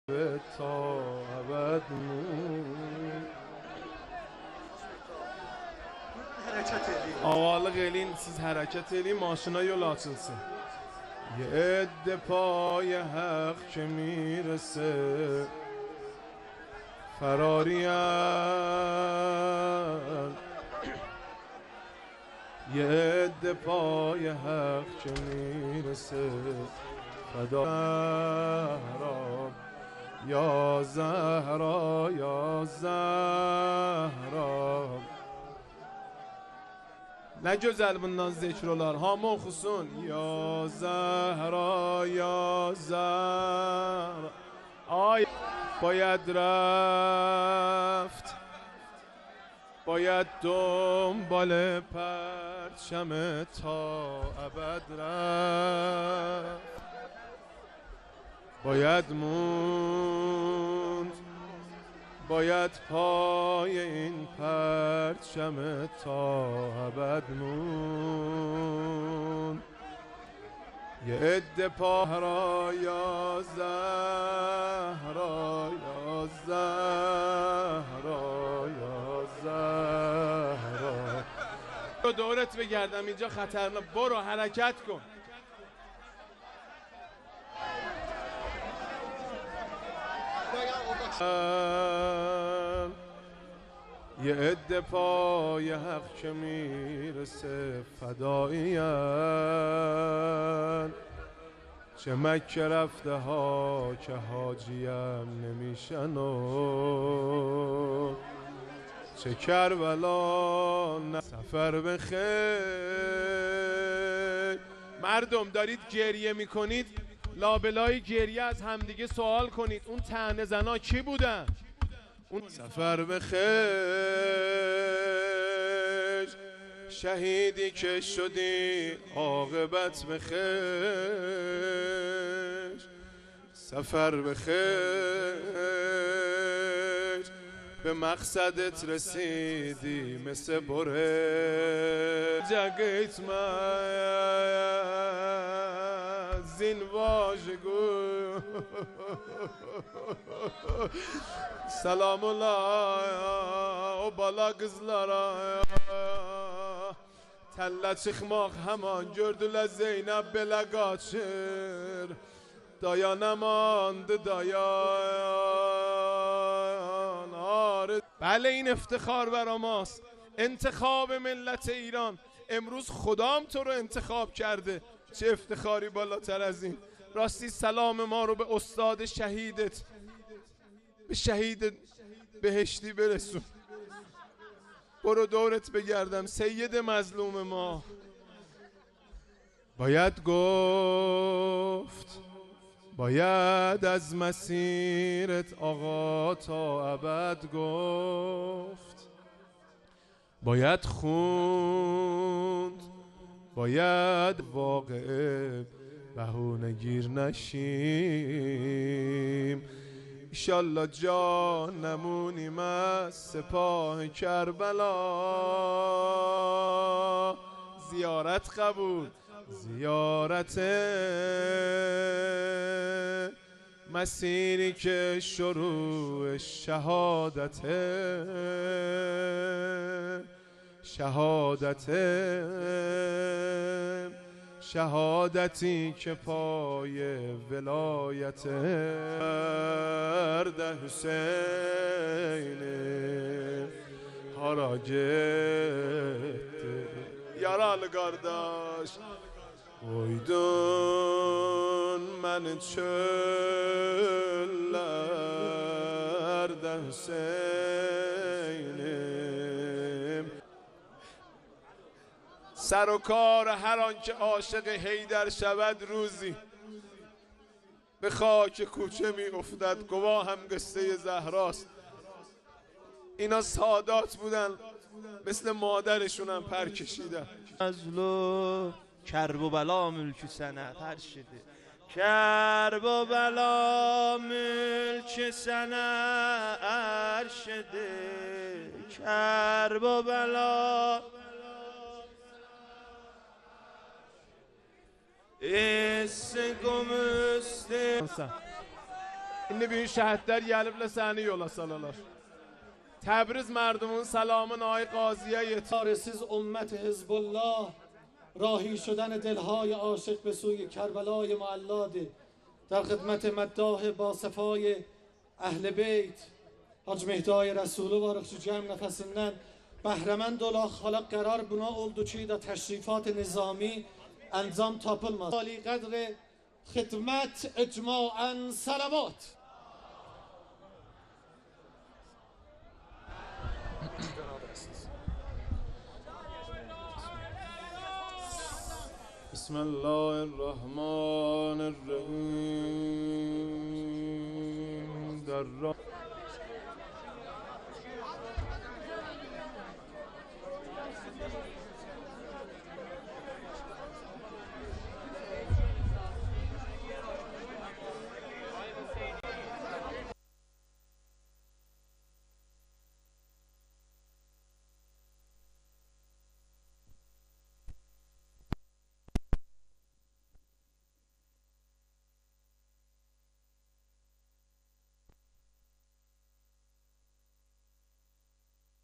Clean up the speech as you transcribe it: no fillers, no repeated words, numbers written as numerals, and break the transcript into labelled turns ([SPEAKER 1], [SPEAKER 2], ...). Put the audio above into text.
[SPEAKER 1] تا ابد mum. Ağalık elin, siz hareket elin, maşına yol açılsın. Yedde pay hak ki mirese ferariyan. Yedde pay hak ki mirese fedara. Ya Zahra, ya Zahra. Ne güzel bundan zikr olar. Hamı oxusun. Ya Zahra, ya Zahra. Ay باید رفت باید دنبال پرچم تا ابد رفت باید موند باید پای این پرچم تا ابد موند یه عده پاهرا یا زهرا یا زهرا یا زهرا. دورت بگردم اینجا خطرناک. برو حرکت کن. یه عده پای حق که میرسه فدایین. چه مکه رفته ها که حاجیم نمیشن و چه کربلا سفر بخیر. مردم دارید گریه میکنید، لابلای گریه از همدیگه سوال کنید اون طعنه زنا کی بودن؟ اون سفر بخیر شهیدی که شدی عاقبت بخیر. سفر بخیر به مقصدت رسیدی مثل بره. جگیت من زین واژگو سلام الله o bala kızlara telle çıkmak hemen gördüler Zeynep bele kaçır. Dayanamadı dayan آره. بله این افتخار برا ماست. انتخاب ملت ایران. امروز خدام تو رو انتخاب کرده. چه افتخاری بالاتر از این. راستی سلام ما رو به استاد شهیدت، به شهید بهشتی برسون. برو دورت بگردم سید مظلوم ما. باید گفت باید از مسیرت آقا تا ابد گفت. باید خوند باید واقعه بهونه گیر نشیم. ایشالله جان نمونیم از سپاه کربلا. زیارت قبول زیارت مسیری که شروع شهادته شهادتی که پای ولایت مرد حسین هارا gitti yaralı kardeş. Koydun beni çöllerde Hüseyin'im. سر و کار هر آن که عاشق حیدر شود روزی به خاک کوچه می افتد. گواه هم قصه زهراست. اینا سادات بودن مثل مادرشون هم پر کشیدن.
[SPEAKER 2] ازلو کرب و بلا ملک سنه هر شده کرب و بلا ملک سنه هر شده کرب و بلا
[SPEAKER 1] Esse como İndi büyük şəhidlər gəliblə səni yola salalar. Təbriz mərdumun salamın ay qaziyə yetir.
[SPEAKER 3] siz امت حزب الله راهی شدن دلهای عاشق به سوی کربلای معلاده در خدمت مداح با صفای اهل بیت Hacı Mehdi Resulü var şu cem nefesinden Bəhrəmənd ola xalaq qərar buna oldu ki da təşrifat nizami انجام tapılmaz. Ali qadr xidmət icmaən salavat.
[SPEAKER 1] Bismillahirrahmanirrahim.